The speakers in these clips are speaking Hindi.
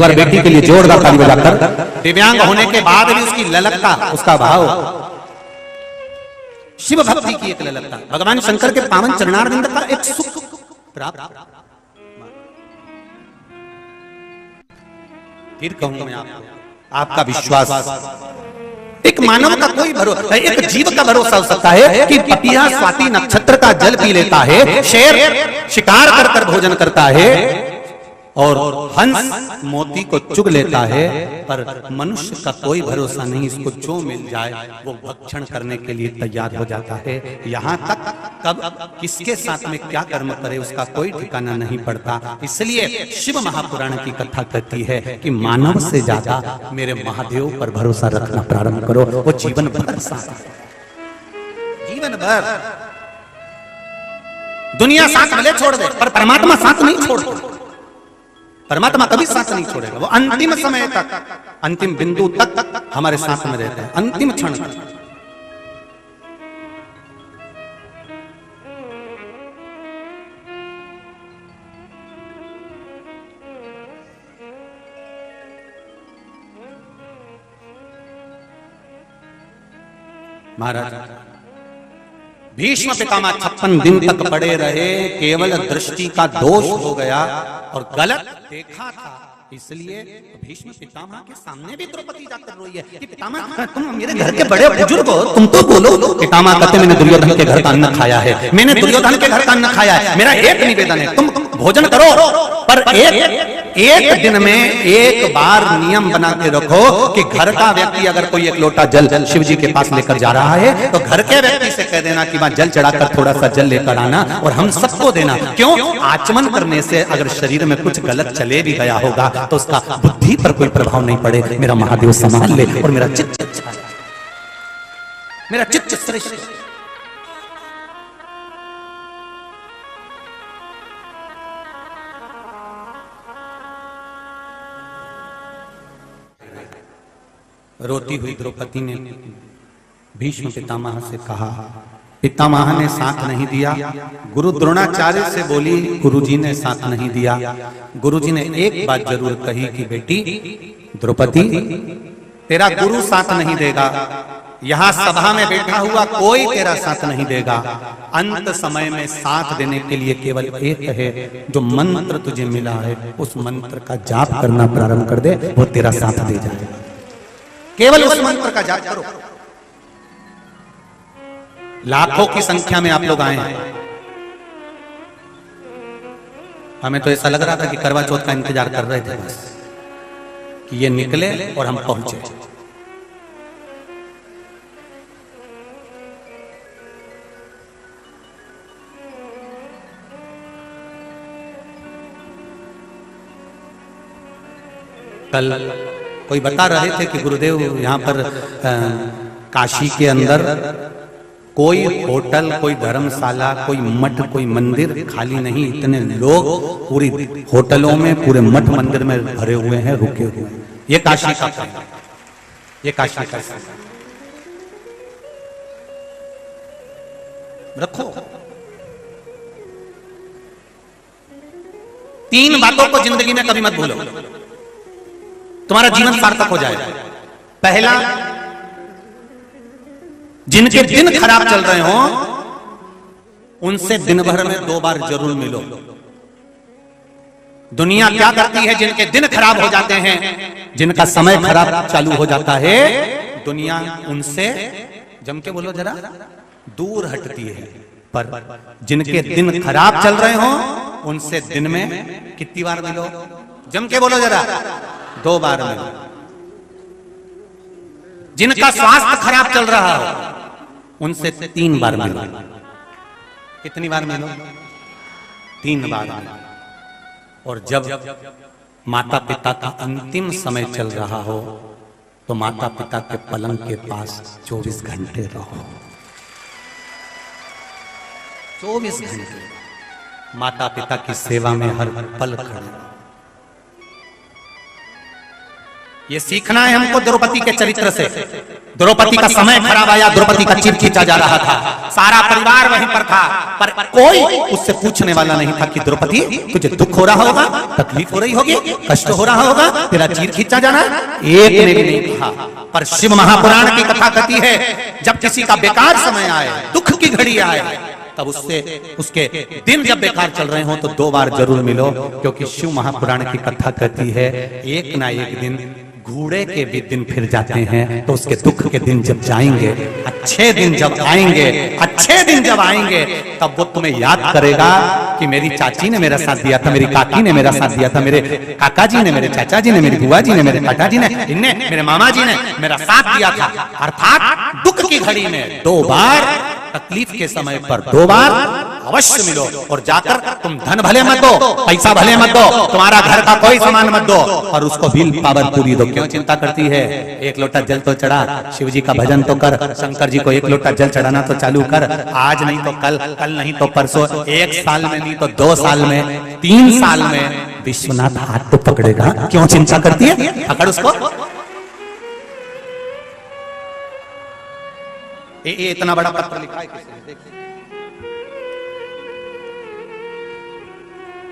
बार बेटी के लिए जोरदार ताली बजाकर। दिव्यांग होने के बाद भी उसकी ललकता, उसका भाव शिव भक्ति की एक ललकता, भगवान शंकर के पावन चरणारविंद का एक सुख प्राप्त। फिर कहूं मैं आपका विश्वास, एक मानव का कोई भरोसा, एक जीव का भरोसा हो सकता है कि पपिया स्वाति नक्षत्र का जल पी लेता है, शेर शिकार कर कर भोजन करता है और हंस मोती को चुग लेता है, पर मनुष्य का कोई भरोसा नहीं, इसको जो मिल जाए वो भक्षण करने के लिए तैयार हो जाता है। यहाँ तक कब किसके साथ में क्या कर्म करे उसका कोई ठिकाना नहीं पड़ता। इसलिए शिव महापुराण की कथा कहती है कि मानव से ज्यादा मेरे महादेव पर भरोसा रखना प्रारंभ करो, वो जीवन भर साथ, जीवन भर। दुनिया साथ भले छोड़ दे पर परमात्मा साथ नहीं छोड़ता, परमात्मा कभी साथ नहीं छोड़ेगा। वो अंतिम समय तक, अंतिम बिंदु तक हमारे साथ में रहता है, अंतिम क्षण तक। महाराज भीष्म पितामह 56 दिन तक पड़े रहे, केवल दृष्टि का दोष हो गया और गलत देखा था, इसलिए भीष्म पितामह के सामने भी द्रौपदी जाकर रोई है कि पितामह तुम मेरे घर के बड़े बुजुर्ग हो, तुम तो बोलो। पितामह कहते मैंने दुर्योधन के घर का अन्न खाया है, मैंने दुर्योधन के घर का अन्न खाया है, मेरा एक निवेदन है तुम भोजन करो, पर एक दिन में एक बार नियम बना के रखो कि घर का व्यक्ति अगर कोई एक लोटा जल शिव जी के पास लेकर जा रहा है तो घर के व्यक्ति से कह देना कि वहां जल चढ़ाकर थोड़ा सा जल लेकर आना और हम सबको देना। क्यों? आचमन करने से अगर शरीर में कुछ गलत चले भी गया होगा तो उसका बुद्धि पर कोई प्रभाव नहीं पड़े, मेरा महादेव संभाल ले और मेरा चित्त अच्छा है, मेरा चित्त श्रेष्ठ। रोती हुई द्रौपदी ने भीष्म पितामह से कहा, पितामह ने साथ नहीं दिया। गुरु द्रोणाचार्य से बोली, गुरुजी ने साथ नहीं दिया। गुरुजी ने एक बात जरूर कही कि बेटी द्रौपदी तेरा गुरु साथ नहीं देगा, यहाँ सभा में बैठा हुआ कोई तेरा साथ नहीं देगा, अंत समय में साथ देने के लिए केवल एक है, जो मंत्र तुझे मिला है उस मंत्र का जाप करना प्रारंभ कर दे, वो तेरा साथ दे जाएगा। केवल उस मंत्र का जाप करो। लाखों की संख्या में आप लोग आए हैं, हमें तो ऐसा लग रहा था कि करवा चौथ का इंतजार कर रहे थे बस कि ये निकले और हम पहुंचे। कल कोई बता रहे थे कि गुरुदेव यहाँ पर काशी के अंदर कोई होटल, कोई धर्मशाला, कोई मठ, कोई मंदिर खाली नहीं, इतने लोग पूरी होटलों में, पूरे मठ मंदिर में भरे हुए हैं, रुके हुए हैं। ये काशी का, ये काशी का रखो। 3 बातों को जिंदगी में कभी मत भूलो, तुम्हारा जीवन सार्थक हो जाएगा। पहला, जिनके दिन खराब चल रहे हो उनसे दिन भर में 2 बार जरूर मिलो। दुनिया क्या करती है, जिनके दिन खराब हो जाते हैं, जिनका समय खराब चालू हो जाता है, दुनिया उनसे जम के बोलो जरा दूर हटती है। पर जिनके दिन खराब चल रहे हो उनसे दिन में कितनी बार मिलो? जम के बोलो जरा, 2 बार मिलो। जिनका स्वास्थ्य खराब चल रहा हो उनसे 3 बार मिलो। कितनी बार मिलो? 3 बार मिलो। और जब माता पिता का अंतिम समय चल रहा हो तो माता पिता के पलंग के पास 24 घंटे रहो। 24 घंटे माता पिता की सेवा में हर पल खड़े। ये सीखना है हमको द्रौपदी के चरित्र से। द्रौपदी का समय खराब आया, द्रौपदी का चिर खींचा जा रहा था, सारा परिवार वहीं पर था, पर कोई उससे पूछने वाला नहीं था कि द्रौपदी तुझे दुख हो रहा होगा, तकलीफ हो रही होगी, कष्ट हो रहा होगा, तेरा चीर खींचा जाना, एक ने भी नहीं कहा। पर शिव महापुराण की कथा कहती है जब किसी का बेकार समय आए, दुख की घड़ी आए, तब उसके दिन जब बेकार चल रहे हो तो 2 बार जरूर मिलो, क्योंकि शिव महापुराण की कथा कहती है एक ना एक दिन घूड़े के भी दिन फिर जाते हैं। तो उसके दुख के दिन जब जाएंगे, अच्छे दिन जब आएंगे, तब वो तुम्हें याद करेगा कि मेरी चाची ने मेरा साथ दिया था, मेरी काकी ने मेरा साथ दिया था, मेरे काका जी ने, मेरे चाचा जी ने, मेरी बुआ जी ने, मेरे काका जी ने, इनने, मेरे मामा जी ने मेरा साथ दिया था। अर्थात दुख की घड़ी में 2 बार, तकलीफ के समय पर 2 बार अवश्य मिलो, और जाकर तुम धन भले मत दो, पैसा भले मत दो, तुम्हारा घर का कोई सामान मत दो, और उसको बिल पावर पूरी दो। क्यों चिंता करती है? 1 लोटा जल तो चढ़ा, शिव जी का भजन तो कर, शंकर जी को 1 लोटा जल चढ़ाना तो चालू कर, आज नहीं तो कल, कल नहीं तो परसों, 1 साल में नहीं तो 2 साल में, 3 साल में विश्वनाथ हाथ तो पकड़ेगा। क्यों चिंता करती है? पकड़ उसको। ये इतना बड़ा पत्र लिखा है किसने? देखिए,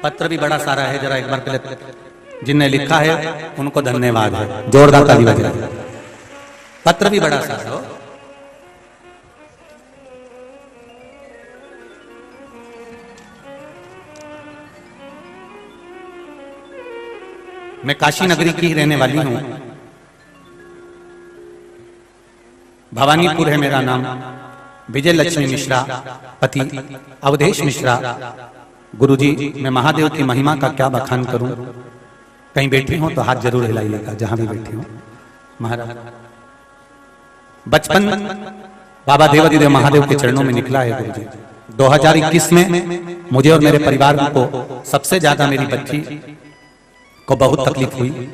पत्र भी बड़ा सारा है, जरा एक बार पहले जिनने लिखा है उनको धन्यवाद है, जोरदार ताली बजाइए। पत्र भी बड़ा सारा हो। मैं काशी नगरी की ही रहने वाली हूं, भवानीपुर है मेरा नाम। विजय लक्ष्मी मिश्रा, पति अवधेश मिश्रा। गुरुजी, मैं महादेव की महिमा का क्या बखान करूं? कहीं बैठी हो तो हाथ जरूर हिलाइएगा, जहां भी बैठी हो। महाराज, बचपन बाबा देवादिदेव महादेव के चरणों में निकला है गुरुजी। 2021 में मुझे और मेरे परिवार को सबसे ज्यादा मेरी बच्ची को बहुत तकलीफ हुई,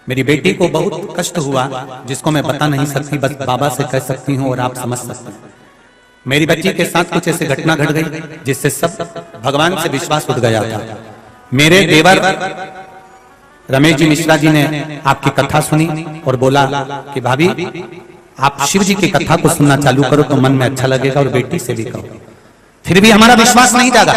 मेरी बेटी को बहुत कष्ट हुआ, जिसको मैं बता नहीं सकती, बस बाबा से कह सकती हूँ और आप समझ सकते हैं। मेरी बच्ची के साथ कुछ ऐसी घटना घट गई जिससे सब भगवान से विश्वास उठ गया था। मेरे देवर रमेश जी मिश्रा जी ने आपकी कथा सुनी और बोला कि भाभी आप शिव जी की कथा को सुनना चालू करो तो मन में अच्छा लगेगा, और बेटी से भी कहो। फिर भी हमारा विश्वास नहीं जागा,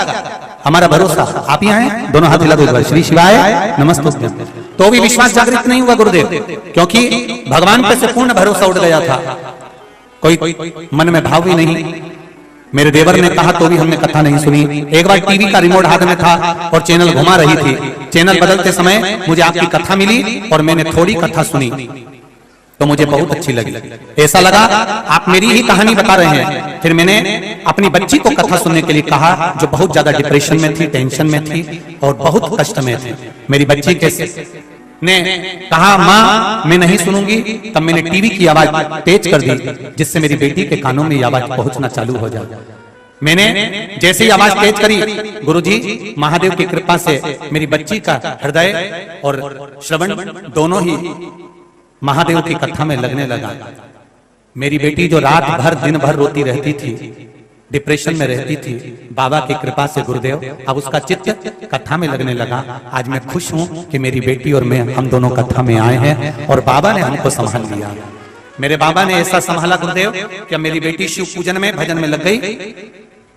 हमारा भरोसा। आप ही आए, दोनों हाथ हिला दो, श्री शिवाय नमस्ते। तो भी विश्वास जागृत नहीं हुआ गुरुदेव, क्योंकि भगवान पे से पूर्ण भरोसा उठ गया था, कोई मन में भाव भी नहीं। मेरे देवर ने कहा तो भी हमने कथा नहीं सुनी। एक बार टीवी का रिमोट हाथ में था और चैनल घुमा रही थी, चैनल बदलते समय मुझे आपकी कथा मिली और मैंने थोड़ी कथा सुनी तो मुझे बहुत अच्छी लगी। ऐसा लगा आप मेरी ही कहानी बता रहे हैं। फिर मैंने अपनी बच्ची को कथा सुनने के लिए कहा, जो बहुत ज्यादा डिप्रेशन में थी, टेंशन में थी और बहुत कष्ट में थी। मेरी बच्ची के ने कहा, माँ मैं नहीं सुनूंगी। तब मैंने टीवी की आवाज तेज कर दी, जिससे मेरी बेटी के कानों में ये आवाज पहुंचना चालू हो जाए। मैंने जैसे ही आवाज तेज करी, गुरुजी महादेव की कृपा से मेरी बच्ची का हृदय और श्रवण दोनों ही महादेव की कथा में लगने लगा। मेरी बेटी जो रात भर दिन भर रोती रहती थी, डिप्रेशन में रहती थी, बाबा की कृपा से गुरुदेव अब उसका चित्त कथा में लगने लगा। आज मैं खुश हूं कि मेरी बेटी और मैं, हम दोनों कथा में आए हैं और बाबा ने हमको संभाल लिया। मेरे बाबा ने ऐसा संभाला गुरुदेव कि अब मेरी बेटी शिव पूजन में, भजन में लग गई।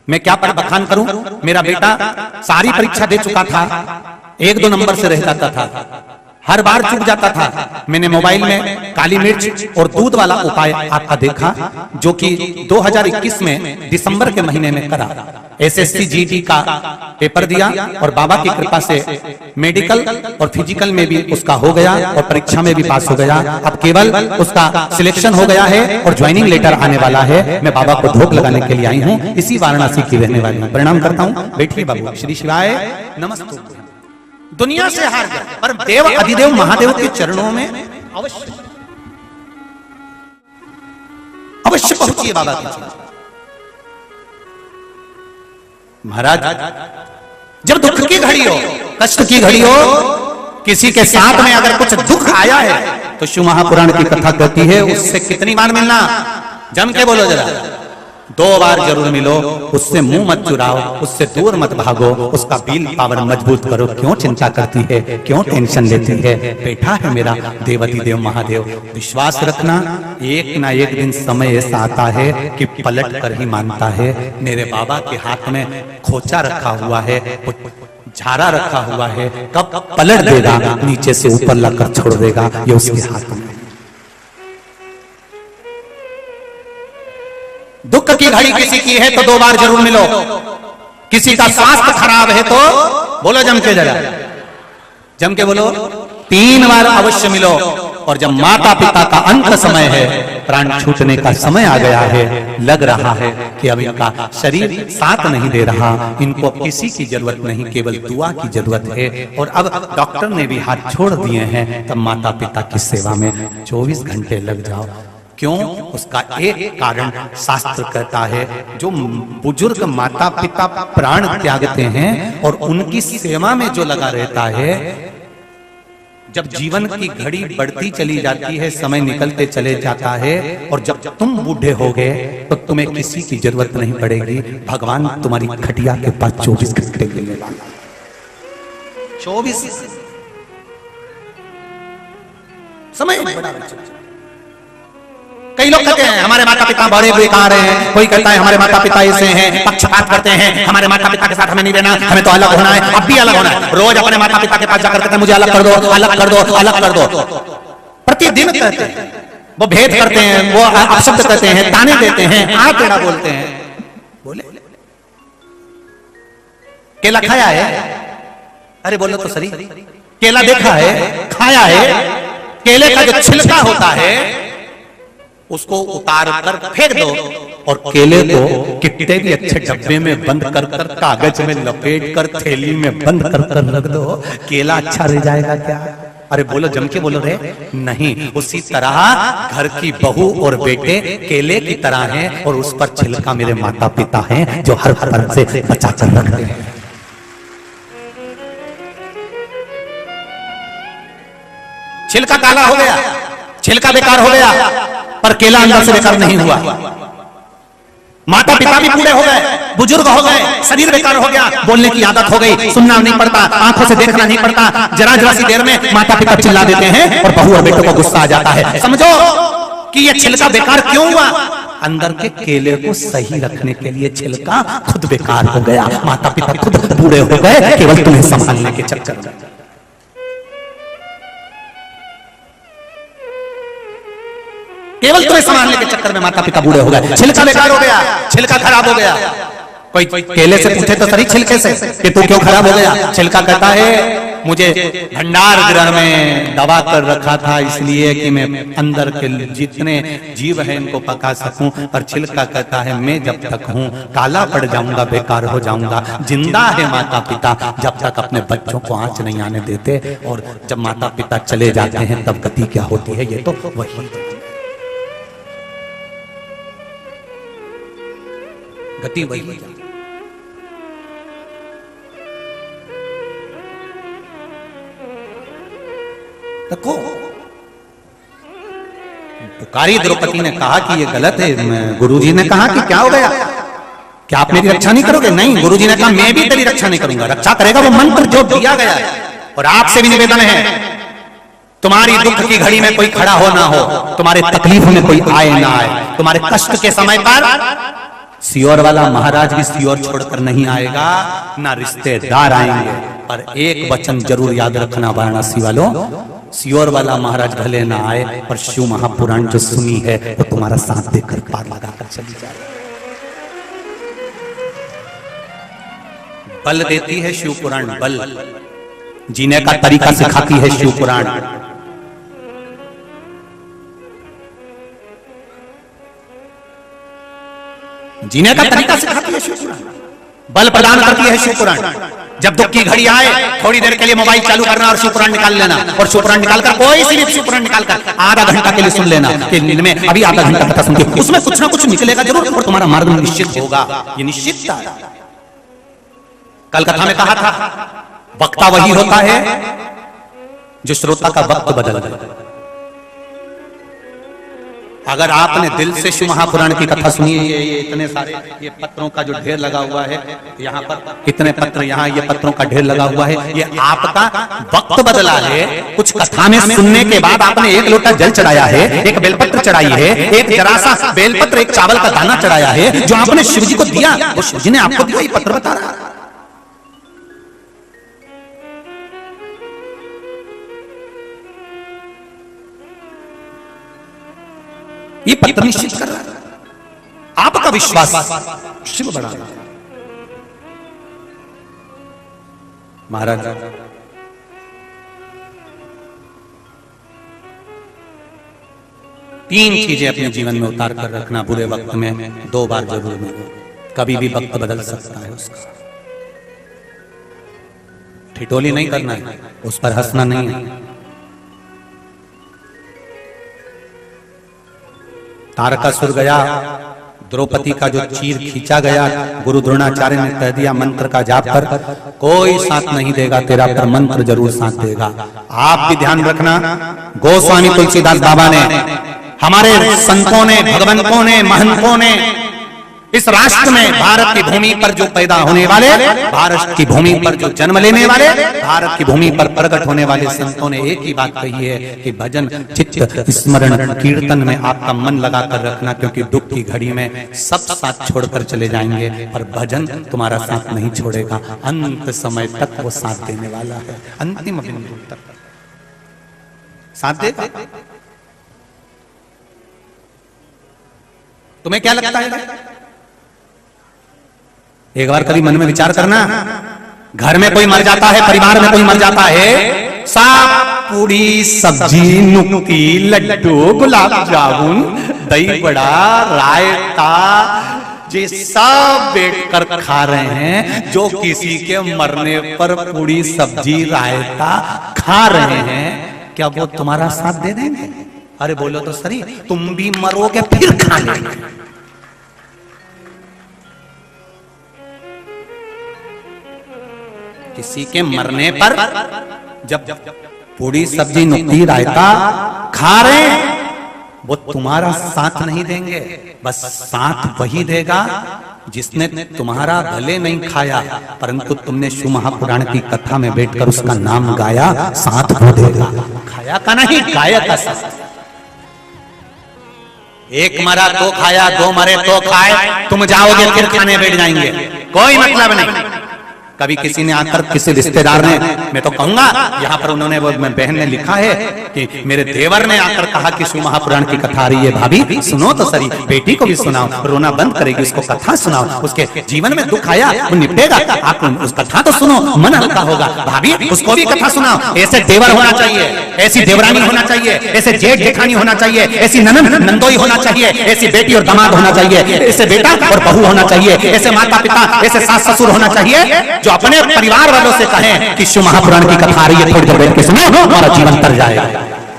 मैं क्या पर बखान करूं, मेरा बेटा सारी परीक्षा दे चुका था, 1-2 नंबर से रह जाता था, हर बार चूक जाता था। मैंने मोबाइल में काली मिर्च और दूध वाला उपाय आपका देखा, जो कि 2021 में दिसंबर के महीने में करा। एसएससी जीडी का पेपर दिया और बाबा की कृपा से मेडिकल और फिजिकल में भी उसका हो गया और परीक्षा में भी पास हो गया। अब केवल उसका सिलेक्शन हो गया है और ज्वाइनिंग लेटर आने वाला है। मैं बाबा को धूप लगाने के लिए आई हूँ, इसी वाराणसी की रहने वाली हूँ। प्रणाम करता हूँ। बैठिए बाबू। श्री शिवाय नमस्ते। दुनिया से हार गया, पर देव अधिदेव महादेव के चरणों में अवश्य अवश्य पहुंचिए बाबा के चरणों। महाराज, जब दुख की घड़ी हो, कष्ट की घड़ी हो, किसी के साथ में अगर कुछ दुख आया है तो शिव महापुराण की कथा कहती है उससे कितनी बार मिलना। जम के बोलो जरा, 2 बार जरूर मिलो, उससे मुंह मत चुराओ, उससे दूर मत भागो, उसका विल पावर मजबूत करो। क्यों चिंता करती है, क्यों टेंशन लेती है? बेटा है मेरा देवती देव महादेव, विश्वास रखना, एक ना एक दिन समय ऐसा आता है कि पलट कर ही मानता है। मेरे बाबा के हाथ में खोचा रखा हुआ है, झारा रखा हुआ है, कब पलट देगा, नीचे से ऊपर लगकर छोड़ देगा, ये उसके हाथ में। दुख की घड़ी किसी की है तो 2 बार जरूर मिलो, किसी का स्वास्थ्य खराब है तो बोलो जम के, जरा जम के बोलो, 3 बार अवश्य मिलो। और जब माता पिता का अंत समय है, प्राण छूटने का समय आ गया है, लग रहा है कि अब इनका शरीर साथ नहीं दे रहा, इनको अब किसी की जरूरत नहीं, केवल दुआ की जरूरत है, और अब डॉक्टर ने भी हाथ छोड़ दिए हैं, तब माता पिता की सेवा में 24 घंटे लग जाओ। क्यों? उसका एक कारण शास्त्र कहता है, जो बुजुर्ग माता पिता प्राण त्यागते हैं और उनकी सेवा में जो लगा रहता है, जब जीवन की घड़ी बढ़ती चली जाती है, समय निकलते चले जाता है, और जब तुम बूढ़े हो गए तो तुम्हें किसी की जरूरत नहीं पड़ेगी, भगवान तुम्हारी खटिया के पास 24 घंटे मिलने वाला। 24 समय बड़ा। कई लोग कहते हैं हमारे माता पिता बड़े बेकार हैं, कोई कहता है हमारे माता पिता ऐसे हैं, पक्षपात करते हैं, हमारे माता पिता के साथ हमें नहीं रहना, हमें तो अलग होना है, अब भी अलग होना है। रोज अपने माता पिता के पास जाकर कहते हैं मुझे अलग कर दो, अलग कर दो, अलग कर दो। प्रतिदिन कहते हैं, वो भेद करते हैं, वो अपशब्द कहते हैं, ताने देते हैं, आ टेढ़ा बोलते हैं। बोले केला खाया है? अरे बोलो तो सही, केला देखा है, खाया है? केले का जो छिलका होता है उसको उतार कर फेंक दो, और केले को कितने भी अच्छे डब्बे में बंद कर कर, कागज में लपेट कर, थैली में बंद कर कर रख दो, केला अच्छा रह जाएगा क्या? अरे बोलो जम के बोलो रे, नहीं। उसी तरह घर की बहू और बेटे केले की तरह हैं, और उस पर छिलका मेरे माता पिता हैं जो हर तरह से बचा कर रखते हैं। छिलका काला हो गया, छिलका बेकार हो गया, पर केला अंदर से बेकार नहीं हुआ। माता पिता भी बूढ़े हो गए, बुजुर्ग हो गए, शरीर बेकार हो गया, बोलने की आदत हो गई, सुनना नहीं पड़ता, आंखों से देखना नहीं पड़ता, जरा जरा सी देर में माता पिता चिल्ला देते हैं और बहू और बेटों को गुस्सा आ जाता है। समझो कि ये छिलका बेकार क्यों हुआ? अंदर के केले को सही रखने के लिए छिलका खुद बेकार हो गया, माता पिता खुद बूढ़े हो गए, केवल तुम्हें संभालने के चक्कर में। केवल तुम्हें संभालने के चक्कर में माता पिता बूढ़े हो गए, छिलका बेकार हो गया, छिलका खराब हो गया। कोई केले से पूछे तो सही छिलके से कि तू क्यों खराब हो गया? छिलका कहता है मुझे भंडार गृह में दबा कर रखा था, इसलिए कि मैं अंदर के जितने जीव हैं इनको पका सकूं, पर छिलका कहता है मैं जब तक हूं काला पड़ जाऊंगा, बेकार हो जाऊंगा। जिंदा है माता पिता जब तक अपने बच्चों को आंच नहीं आने देते, और जब माता पिता चले जाते हैं तब गति क्या होती है, ये तो वही गति वही। देखो पुकारी द्रौपदी ने कहा कि ये गलत है। गुरुजी ने कहा कि क्या हो गया, क्या आप मेरी रक्षा नहीं करोगे? नहीं। गुरुजी ने कहा मैं भी तेरी रक्षा नहीं करूंगा। रक्षा करेगा वो मंत्र जो दिया गया है। और आपसे भी निवेदन है, तुम्हारी दुख की घड़ी में कोई खड़ा हो ना हो, तुम्हारे तकलीफ में कोई आए ना आए, तुम्हारे कष्ट के समय पर सियोर वाला महाराज भी सियोर छोड़कर नहीं आएगा, ना रिश्तेदार आएंगे। पर एक वचन जरूर याद रखना वाराणसी वालों, सियोर वाला महाराज भले ना आए, पर शिव महापुराण जो सुनी है वो तुम्हारा साथ देकर पार लगाकर चली जाए। बल देती है शिव पुराण, बल जीने का तरीका सिखाती है शिव पुराण। जीने का तरीका सिखाती है शिव पुराण, बल प्रदान करती है शिव पुराण। जब दुख की घड़ी आए थोड़ी देर के लिए मोबाइल चालू करना और शिव पुराण निकाल लेना, और शिव पुराण निकालकर कोई सी भी शिव पुराण निकालकर आधा घंटा के लिए सुन लेना कि में अभी आधा घंटा कथा सुन के उसमें कुछ ना कुछ निकलेगा जरूर, और तुम्हारा मार्ग निश्चित होगा। ये निश्चित था। कल कथा में कहा था वक्ता वही होता है जो श्रोता का वक्त बदल दे। अगर आपने दिल से शिव महापुराण की कथा सुनी है, ये इतने सारे ये पत्रों का जो ढेर लगा हुआ है, यहाँ पर इतने पत्र, यहाँ ये पत्रों का ढेर लगा हुआ है, ये आपका वक्त बदला है। कुछ कथा में सुनने के बाद आपने एक लोटा जल चढ़ाया है, एक बेलपत्र चढ़ाई है, एक जरा सा बेलपत्र, एक चावल का दाना चढ़ाया है, जो आपने शिव जी को दिया, वो शिव जी ने आपको दिया, ये पत्र बता रहा है। ये पत्र निश्चित कर रहा है आपका विश्वास शिव बढ़ा रहा है। महाराज तीन चीजें अपने जीवन में उतार कर रखना, बुरे वक्त में 2 बार जरूर मिलो। कभी भी वक्त बदल सकता है उसका। ठिठोली नहीं करना है, उस पर हंसना नहीं है। तारकासुर गया, द्रौपदी का जो चीर खींचा गया, गुरु द्रोणाचार्य ने कह दिया मंत्र का जाप कर, कोई साथ नहीं देगा तेरा, पर मंत्र जरूर साथ देगा। आप भी ध्यान रखना, गोस्वामी तुलसीदास बाबा ने, हमारे संतों ने, भगवंतों ने, महंतों ने इस राष्ट्र में, भारत की भूमि पर जो पैदा होने वाले, भारत की भूमि पर जो जन्म लेने वाले, भारत की भूमि पर प्रकट होने वाले संतों ने एक ही बात कही है कि भजन, चित्त, स्मरण, कीर्तन में आपका मन लगाकर रखना, क्योंकि दुख की घड़ी में सब साथ छोड़कर चले जाएंगे, पर भजन तुम्हारा साथ नहीं छोड़ेगा। अंत समय तक वो साथ देने वाला है, अंतिम बिंदु तक साथ देगा। तुम्हें क्या लगता है? एक बार कभी मन में विचार करना, घर में कोई मर जाता है, परिवार में कोई मर जाता है, साग पूरी सब्जी, नुक्ती, लड्डू, गुलाब जामुन, दही बड़ा, रायता, ये सब बैठकर खा रहे हैं। जो किसी के मरने पर पूरी सब्जी, रायता खा रहे हैं, क्या वो तुम्हारा साथ दे देंगे? अरे बोलो तो सही, तुम भी मरोगे फिर खा लेंगे। किसी के मरने पर जब पूरी सब्जी, नुक्ती, रायता खा रहे हैं, वो तुम्हारा साथ नहीं देंगे। बस साथ वही देगा जिसने तुम्हारा भले नहीं खाया, परंतु तुमने शिव महापुराण की कथा में बैठकर उसका नाम गाया, साथ वो देगा। खाया का नहीं, गाया का साथ। एक मरा तो खाया, 2 मरे तो खाए, तुम जाओगे फिर खाने बैठ जाएंगे, कोई मतलब नहीं। कभी किसी ने आकर, किसी रिश्तेदार ने, मैं तो कहूंगा यहाँ पर उन्होंने, वो बहन ने लिखा है कि मेरे देवर ने आकर कहा कि शिव महापुराण की कथा आ रही है, भाभी सुनो तो सही, बेटी को भी सुनाओ, रोना बंद करेगी, उसको कथा सुनाओ, उसके जीवन में दुख आया वो निपटेगा, आप उस कथा तो सुनो, मन हल्का होगा, भाभी उसको भी कथा सुनाओ। ऐसे देवर होना चाहिए, ऐसी देवरानी होना चाहिए, ऐसे जेठ जेठानी होना चाहिए, ऐसी ननद नंदोई होना चाहिए, ऐसी बेटी और दामाद होना चाहिए, ऐसे बेटा और बहू होना चाहिए, ऐसे माता पिता, ऐसे सास ससुर होना चाहिए, जो अपने परिवार वालों से कहें कि शिव महापुराण की कथा आ रही है, थोड़ी देर बैठ के सुनो, हमारा जीवन तर जाएगा।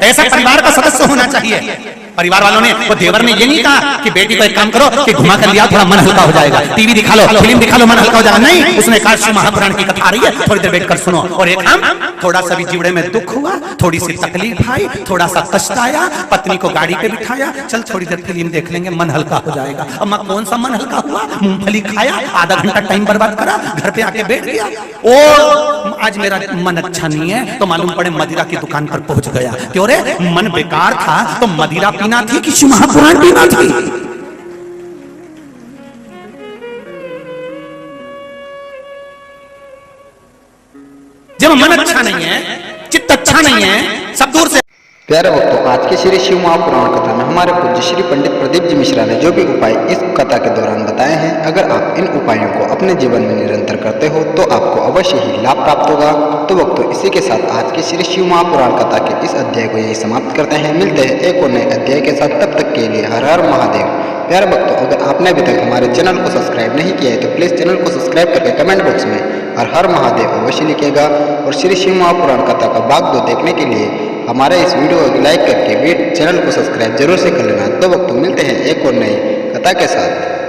ऐसा परिवार का सदस्य होना चाहिए। परिवार वालों ने, वो देवर ने ये नहीं कहा कि बेटी को एक काम करो कि घुमा कर लिया, थोड़ा मन हल्का हो जाएगा, टीवी दिखा लो, फिल्म दिखा लो, मन हल्का हो जाएगा। नहीं, उसने कहा शिव महापुराण की कथा आ रही है, थोड़ी देर बैठकर सुनो। और एक हम, थोड़ा सा भी जीवड़े में दुख हुआ, थोड़ी सी तकलीफ आई, थोड़ा सा कष्ट आया, पत्नी को गाड़ी पे बिठाया, चल थोड़ी देर फिल्म देख लेंगे, मन हल्का हो जाएगा। अम्मा कौन सा मन हल्का हुआ? मूंगफली खाया, आधा घंटा टाइम बर्बाद करा, घर पे आके बैठ गया, और आज मेरा मन अच्छा नहीं है, तो मालूम पड़े मदिरा की दुकान पर पहुंच गया। क्यों रे? मन बेकार था तो मदिरा पीना थी कि शिव महापुराण पीना थी? जब मन अच्छा नहीं है, चित्त अच्छा नहीं है, सब दूर से। प्यारे भक्तों, आज के श्री शिव महापुराण कथा में हमारे पूज्य श्री पंडित प्रदीप जी मिश्रा ने जो भी उपाय इस कथा के दौरान बताए हैं, अगर आप इन उपायों को अपने जीवन में निरंतर करते हो तो आपको अवश्य ही लाभ प्राप्त होगा। तो भक्तों, इसी के साथ आज के श्री शिव महापुराण कथा के इस अध्याय को यही समाप्त करते हैं। मिलते हैं एक और नए अध्याय के साथ, तब तक के लिए हर हर महादेव। प्यारे भक्तों, अगर आपने अभी तक हमारे चैनल को सब्सक्राइब नहीं किया है तो प्लीज़ चैनल को सब्सक्राइब करके कमेंट बॉक्स में हर हर महादेव अवश्य लिखिएगा। और श्री शिव महापुराण कथा का भाग 2 देखने के लिए हमारे इस वीडियो को लाइक करके चैनल को सब्सक्राइब जरूर से कर लेना। तो भक्तों, मिलते हैं एक और नई कथा के साथ।